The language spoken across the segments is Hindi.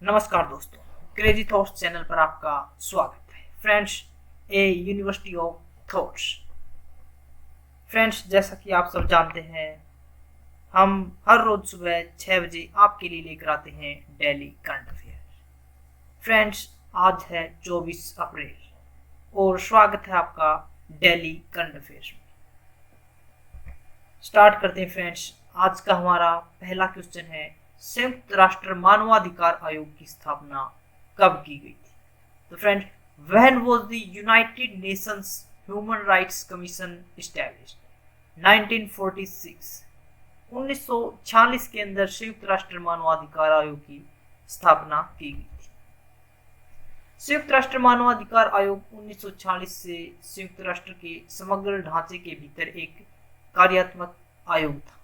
नमस्कार दोस्तों, क्रेजी थॉट्स चैनल पर आपका स्वागत है। Friends, A university of thoughts. Friends, जैसा कि आप सब जानते हैं, हम हर रोज सुबह 6 बजे आपके लिए लेकर आते हैं डेली करंट अफेयर। फ्रेंड्स, आज है 24 अप्रैल और स्वागत है आपका डेली करंट अफेयर्स में। स्टार्ट करते हैं फ्रेंड्स। आज का हमारा पहला क्वेश्चन है, संयुक्त राष्ट्र मानवाधिकार आयोग की स्थापना कब की गई थी? तो friend, when was the United Nations human rights commission established? 1946। 1946 के अंदर संयुक्त राष्ट्र मानवाधिकार आयोग की स्थापना की गई थी। संयुक्त राष्ट्र मानवाधिकार आयोग 1946 से संयुक्त राष्ट्र के समग्र ढांचे के भीतर एक कार्यात्मक आयोग था,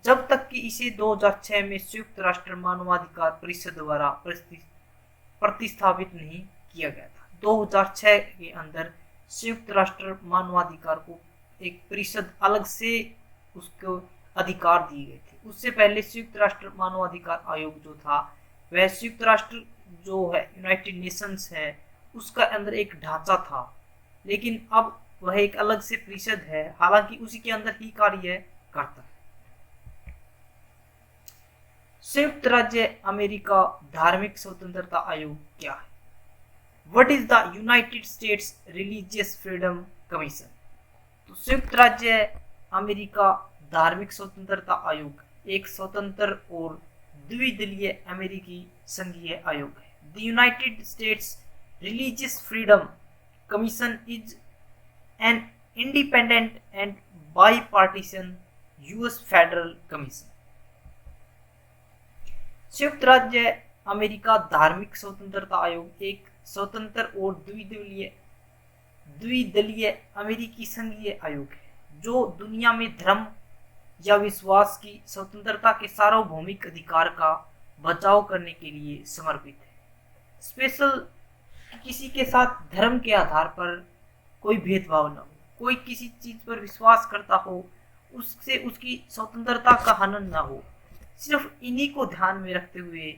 जब तक कि इसे 2006 में संयुक्त राष्ट्र मानवाधिकार परिषद द्वारा प्रतिस्थापित नहीं किया गया था। 2006 के अंदर संयुक्त राष्ट्र मानवाधिकार को एक परिषद अलग से उसको अधिकार दिए गए थे। उससे पहले संयुक्त राष्ट्र मानवाधिकार आयोग जो था, वह संयुक्त राष्ट्र जो है, यूनाइटेड नेशंस है, उसका अंदर एक ढांचा था, लेकिन अब वह एक अलग से परिषद है, हालांकि उसी के अंदर ही कार्य करता है। संयुक्त राज्य अमेरिका धार्मिक स्वतंत्रता आयोग क्या है? What is the United States religious freedom commission? तो संयुक्त राज्य अमेरिका धार्मिक स्वतंत्रता आयोग एक स्वतंत्र और द्विदलीय अमेरिकी संघीय आयोग है। The United States religious freedom commission is an independent and bipartisan US federal commission. संयुक्त राज्य अमेरिका धार्मिक स्वतंत्रता आयोग एक स्वतंत्र और द्विदलीय अमेरिकी संघीय आयोग है, जो दुनिया में धर्म या विश्वास की स्वतंत्रता के सार्वभौमिक अधिकार का बचाव करने के लिए समर्पित है। स्पेशल किसी के साथ धर्म के आधार पर कोई भेदभाव न हो, कोई किसी चीज पर विश्वास करता हो, उससे उसकी स्वतंत्रता का हनन न हो। सिर्फ इन्हीं को ध्यान में रखते हुए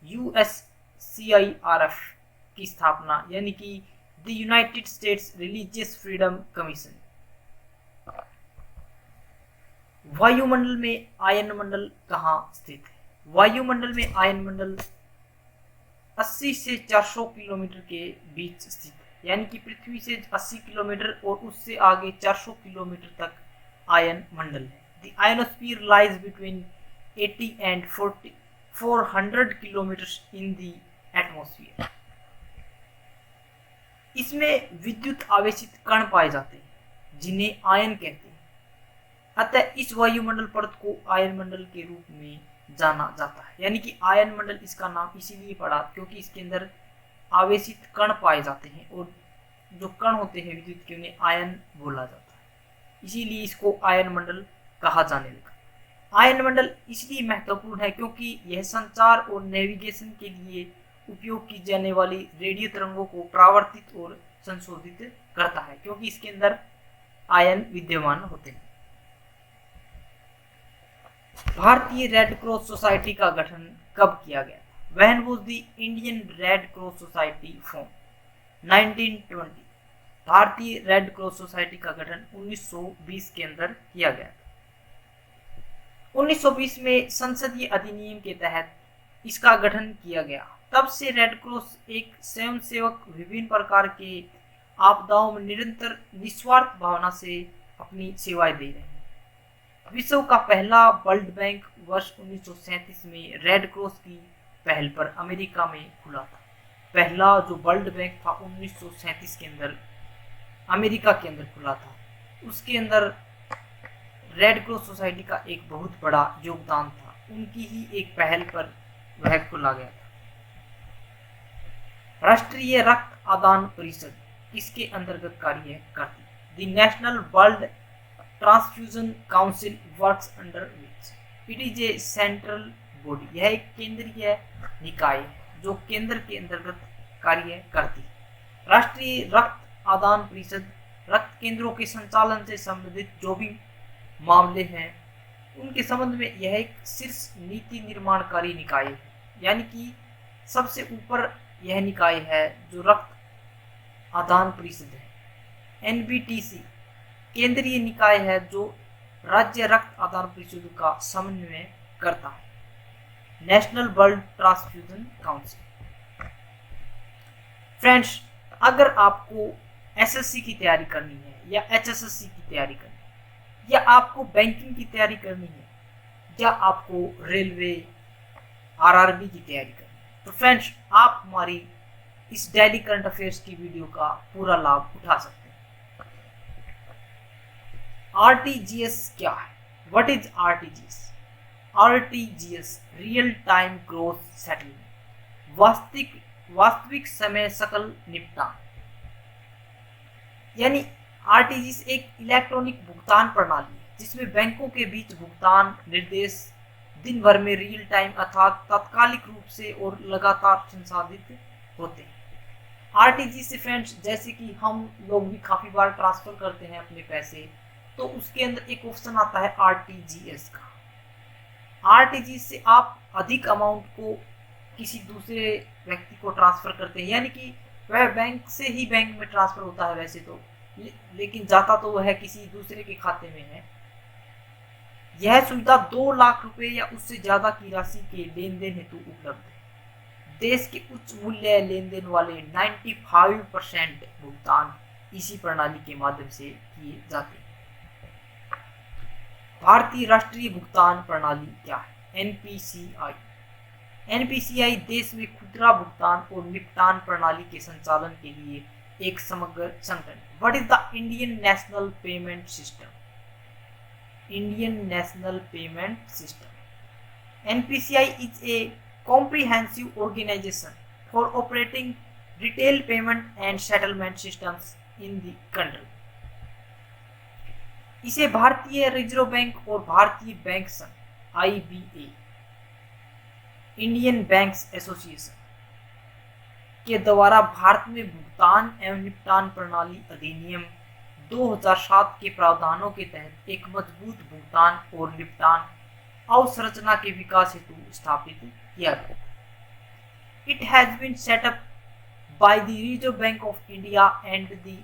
USCIRF की स्थापना, यानी कि the United States religious freedom commission. वायुमंडल में आयन मंडल कहाँ स्थित है? वायुमंडल में आयन मंडल 80 से 400 किलोमीटर के बीच स्थित है, यानी कि पृथ्वी से 80 किलोमीटर और उससे आगे 400 किलोमीटर तक आयन मंडल है। The ionosphere lies between 80 and 400 kilometre in the atmosphere. इसमें विद्युत आवेशित कण पाए जाते हैं, जिन्हें आयन कहते हैं। अतः इस वायुमंडल परत को आयन मंडल के रूप में जाना जाता है, यानी कि आयन मंडल इसका नाम इसीलिए पड़ा क्योंकि इसके अंदर आवेशित कण पाए जाते हैं, और जो कण होते हैं विद्युत के, उन्हें आयन बोला जाता है, इसीलिए इसको आयन मंडल कहा जाने लगा। आयन मंडल इसलिए महत्वपूर्ण है क्योंकि यह संचार और नेविगेशन के लिए उपयोग की जाने वाली रेडियो तरंगों को परावर्तित और संशोधित करता है, क्योंकि इसके अंदर आयन विद्यमान होते हैं। भारतीय रेड क्रॉस सोसाइटी का गठन कब किया गया? When was the Indian red cross society form? 1920। भारतीय रेड क्रॉस सोसाइटी का गठन 1920 के अंदर किया गया। 1920 में संसदीय अधिनियम के तहत इसका गठन किया गया। तब से रेड क्रॉस एक स्वयंसेवक विभिन्न प्रकार के आपदाओं में निरंतर निस्वार्थ भावना से अपनी सेवाएं दे रहे हैं। विश्व का पहला ब्लड बैंक वर्ष 1937 में रेड क्रॉस की पहल पर अमेरिका में खुला था। पहला जो ब्लड बैंक था 1937 के अंदर अमेरिका के अंदर खुला था। उसके अंदर रेड क्रॉस सोसाइटी का एक बहुत बड़ा योगदान था, उनकी ही एक पहल पर वह खोला गया था। राष्ट्रीय रक्त आदान परिषद इसके अंतर्गत कार्य करती है। The national blood transfusion council works under which it is a central body. यह एक केंद्रीय निकाय जो केंद्र के अंतर्गत कार्य करती है। राष्ट्रीय रक्त आदान परिषद रक्त केंद्रों के संचालन से संबंधित जो भी मामले हैं, उनके संबंध में यह एक शीर्ष नीति निर्माणकारी निकाय है, यानी कि सबसे ऊपर यह निकाय है जो रक्त आदान परिषद है। एनबीटीसी केंद्रीय निकाय है जो राज्य रक्त आदान परिषद का समन्वय करता है। National blood transfusion council. Friends, अगर आपको एसएससी की तैयारी करनी है या एचएसएससी की तैयारी करनी है या आपको बैंकिंग की तैयारी करनी है या आपको रेलवे आरआरबी की तैयारी करनी है, तो फ्रेंड्स आप हमारी इस डेली करंट अफेयर्स की वीडियो का पूरा लाभ उठा सकते हैं। आरटीजीएस क्या है? What is RTGS? RTGS real time growth settlement, वास्तविक समय सकल निपटान। यानी आरटीजीएस एक इलेक्ट्रॉनिक भुगतान प्रणाली है जिसमें बैंकों के बीच भुगतान निर्देश दिन भर में रियल टाइम अर्थात तात्कालिक रूप से और लगातार संसाधित होते हैं। आरटीजीएस से फ्रेंड्स, जैसे कि हम लोग भी काफी बार ट्रांसफर करते हैं अपने पैसे, तो उसके अंदर एक ऑप्शन आता है आरटीजीएस का। आरटीजीएस से आप अधिक अमाउंट को किसी दूसरे व्यक्ति को ट्रांसफर करते हैं, यानी कि वह बैंक से ही बैंक में ट्रांसफर होता है वैसे तो, लेकिन जाता तो वह किसी दूसरे के खाते में है। यह सुविधा 2 लाख रुपए या उससे ज्यादा की राशि के लेन देन हेतु उपलब्ध है। देश के उच्च मूल्य लेन देन वाले 95% भुगतान इसी प्रणाली के माध्यम से किए जाते हैं। भारतीय राष्ट्रीय भुगतान प्रणाली क्या है? एनपीसीआई। एनपीसीआई देश में खुदरा भुगतान और निपटान प्रणाली के संचालन के लिए एक समग्र संगठन। What is the Indian national payment system? Indian national payment system. NPCI is a comprehensive organization for operating retail payment and settlement systems in the country. इसे भारतीय रिजर्व बैंक और भारतीय बैंक संघ IBA इंडियन बैंक्स एसोसिएशन के द्वारा भारत में भुगतान एवं निपटान प्रणाली अधिनियम 2007 के प्रावधानों के तहत एक मजबूत भुगतान और निपटान अवसंरचना के विकास हेतु स्थापित किया गया। It has been set up by the Reserve Bank of India and the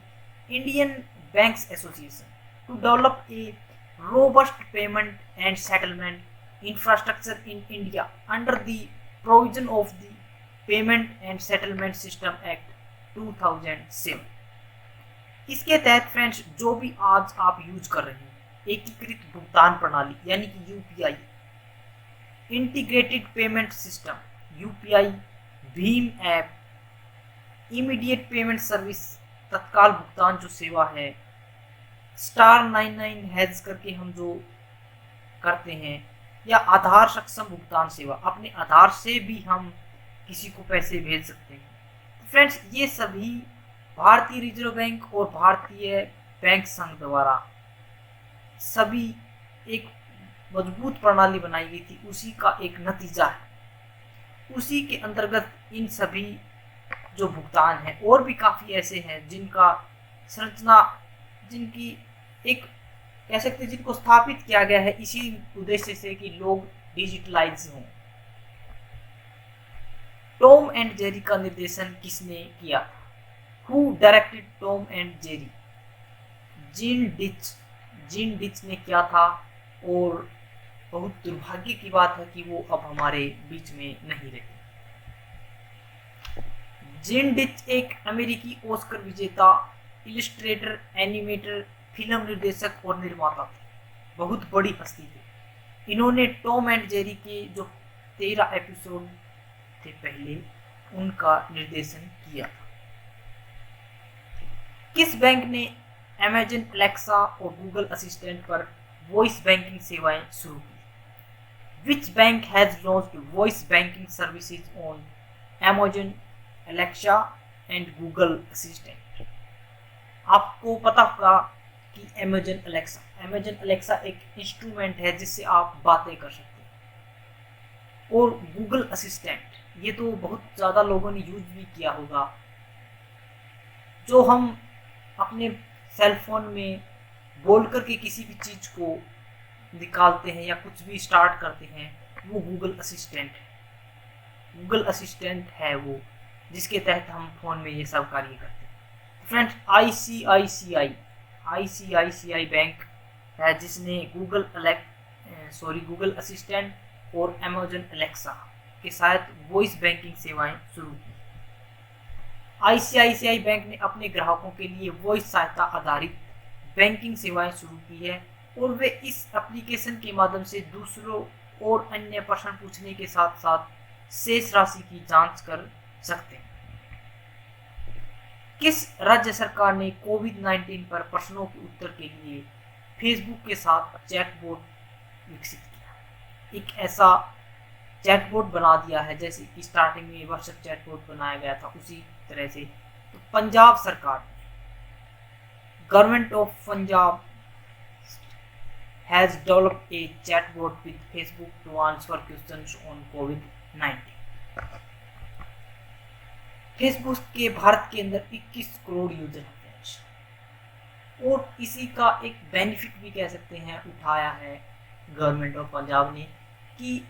Indian Banks Association to develop a robust payment and settlement infrastructure in India under the provision of the Payment and Settlement System Act 2007। इसके तहत फ्रेंड्स, जो भी आज आप यूज कर रहे हैं एकीकृत भुगतान प्रणाली यानी कि UPI, integrated payment system UPI, Bhim app, immediate payment service तत्काल भुगतान जो सेवा है, स्टार 99 करके हम जो करते हैं, या आधार सक्षम भुगतान सेवा, अपने आधार से भी हम किसी को पैसे भेज सकते हैं। फ्रेंड्स, ये सभी भारतीय रिजर्व बैंक और भारतीय बैंक संघ द्वारा सभी एक मजबूत प्रणाली बनाई गई थी, उसी का एक नतीजा है। उसी के अंतर्गत इन सभी जो भुगतान है और भी काफ़ी ऐसे हैं जिनका संरचना, जिनकी एक कह सकते हैं जिनको स्थापित किया गया है इसी उद्देश्य से कि लोग डिजिटलाइज हों। टॉम एंड जेरी का निर्देशन किसने किया? Who directed Tom and Jerry? Gene ditch ने किया था, और बहुत दुर्भाग्य की बात है कि वो अब हमारे बीच में नहीं रहे। जीन डिच एक अमेरिकी ऑस्कर विजेता इलस्ट्रेटर, एनिमेटर, फिल्म निर्देशक और निर्माता थे। बहुत बड़ी हस्ती थे। इन्होंने टॉम एंड जेरी के जो 13 एपिसोड थे पहले, उनका निर्देशन किया था। किस बैंक ने अमेजन एलेक्सा और गूगल असिस्टेंट पर वॉइस बैंकिंग सेवाएं शुरू की? Which bank has launched voice banking services on Amazon Alexa and Google Assistant? आपको पता होगा कि Amazon Alexa एक इंस्ट्रूमेंट है जिससे आप बातें कर सकते हैं, और Google Assistant ये तो बहुत ज़्यादा लोगों ने यूज भी किया होगा। जो हम अपने सेल फोन में बोल करके किसी भी चीज़ को निकालते हैं या कुछ भी स्टार्ट करते हैं, वो गूगल असिस्टेंट है। गूगल असिस्टेंट है वो, जिसके तहत हम फ़ोन में ये सब कार्य करते हैं। फ्रेंड्स, आईसीआईसीआई बैंक है जिसने गूगल असिस्टेंट और अमेजन एलेक्सा के साथ वॉइस बैंकिंग सेवाएं शुरू की। आईसीआईसीआई बैंक ने अपने ग्राहकों के लिए वॉइस सहायता आधारित बैंकिंग सेवाएं शुरू की है और वे इस एप्लीकेशन के माध्यम से दूसरों और अन्य प्रश्न पूछने के साथ साथ शेष राशि की जांच कर सकते हैं। किस राज्य सरकार ने कोविड-19 पर प्रश्नों के उत्तर के लिए फेसबुक के साथ चैटबॉट विकसित किया? एक ऐसा चैटबॉट बना दिया है जैसे कि स्टार्टिंग में व्हाट्सएप चैटबॉट बनाया गया था, उसी तरह से। तो पंजाब सरकार, government of Punjab has developed a chatbot with Facebook to answer questions on COVID-19। Facebook के भारत के अंदर 21 करोड़ यूजर हैं और इसी का एक बेनिफिट भी कह सकते हैं उठाया है गवर्नमेंट ऑफ पंजाब ने कि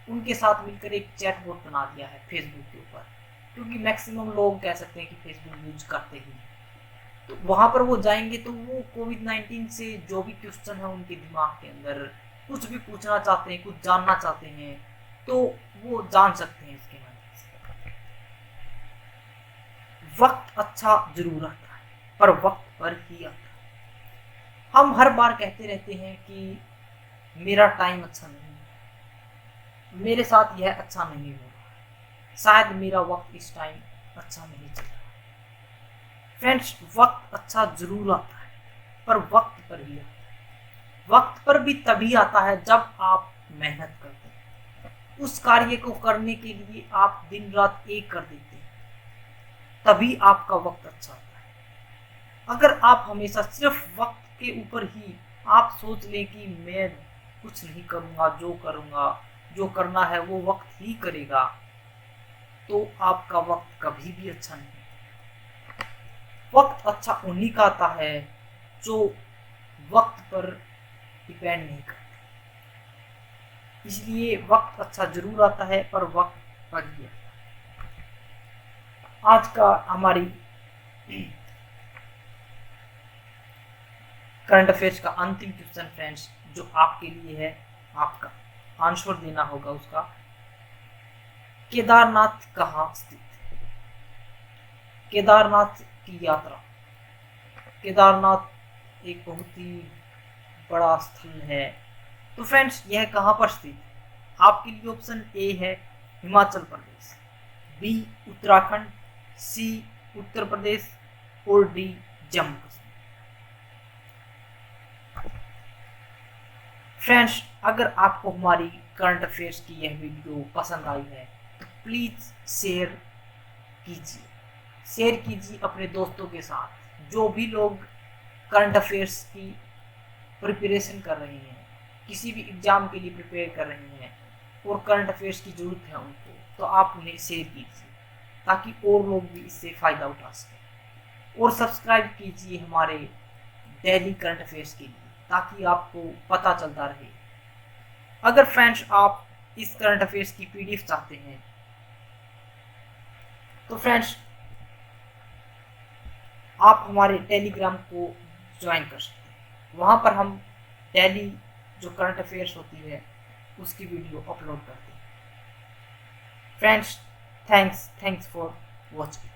उनके साथ मिलकर एक चैटबॉट बना दिया है फेसबुक के ऊपर, क्योंकि मैक्सिमम लोग कह सकते हैं कि फेसबुक यूज करते ही हैं। तो वहाँ पर वो जाएंगे तो वो कोविड-19 से जो भी क्वेश्चन है उनके दिमाग के अंदर, कुछ भी पूछना चाहते हैं, कुछ जानना चाहते हैं, तो वो जान सकते हैं इसके माध्यम से। वक्त अच्छा जरूर आता है पर वक्त पर ही आता है। हम हर बार कहते रहते हैं कि मेरा टाइम अच्छा नहीं है, मेरे साथ यह अच्छा नहीं हो रहा, शायद मेरा वक्त इस टाइम अच्छा नहीं चल रहा। फ्रेंड्स, वक्त अच्छा जरूर आता है पर वक्त पर ही आता है। वक्त पर भी तभी आता है जब आप मेहनत करते हैं, उस कार्य को करने के लिए आप दिन रात एक कर देते हैं, तभी आपका वक्त अच्छा आता है। अगर आप हमेशा सिर्फ वक्त के ऊपर ही आप सोच लें कि मैं कुछ नहीं करूँगा, जो करना है वो वक्त ही करेगा, तो आपका वक्त कभी भी अच्छा नहीं। वक्त अच्छा उन्हीं का आता है जो वक्त पर डिपेंड नहीं करते। इसलिए वक्त अच्छा जरूर आता है पर वक्त पर ही आता है। आज का हमारी करंट अफेयर्स का अंतिम क्वेश्चन फ्रेंड्स जो आपके लिए है, आपका आंसर देना होगा उसका। केदारनाथ कहाँ स्थित है? केदारनाथ की यात्रा, केदारनाथ एक बहुत ही बड़ा स्थल है। तो फ्रेंड्स, यह कहाँ पर स्थित है? आपके लिए ऑप्शन ए है हिमाचल प्रदेश, बी उत्तराखंड, सी उत्तर प्रदेश और डी जम्मू कश्मीर। फ्रेंड्स, अगर आपको हमारी करंट अफेयर्स की यह वीडियो पसंद आई है तो प्लीज़ शेयर कीजिए अपने दोस्तों के साथ। जो भी लोग करंट अफेयर्स की प्रिपरेशन कर रहे हैं, किसी भी एग्ज़ाम के लिए प्रिपेयर कर रहे हैं और करंट अफेयर्स की ज़रूरत है उनको, तो आप उन्हें शेयर कीजिए ताकि और लोग भी इससे फ़ायदा उठा सकें। और सब्सक्राइब कीजिए हमारे डेली करंट अफेयर्स के लिए ताकि आपको पता चलता रहे। अगर फ्रेंड्स आप इस करंट अफेयर्स की PDF चाहते हैं तो फ्रेंड्स आप हमारे टेलीग्राम को ज्वाइन कर सकते हैं। वहाँ पर हम डेली जो करंट अफेयर्स होती है उसकी वीडियो अपलोड करते हैं। Friends, thanks for watching.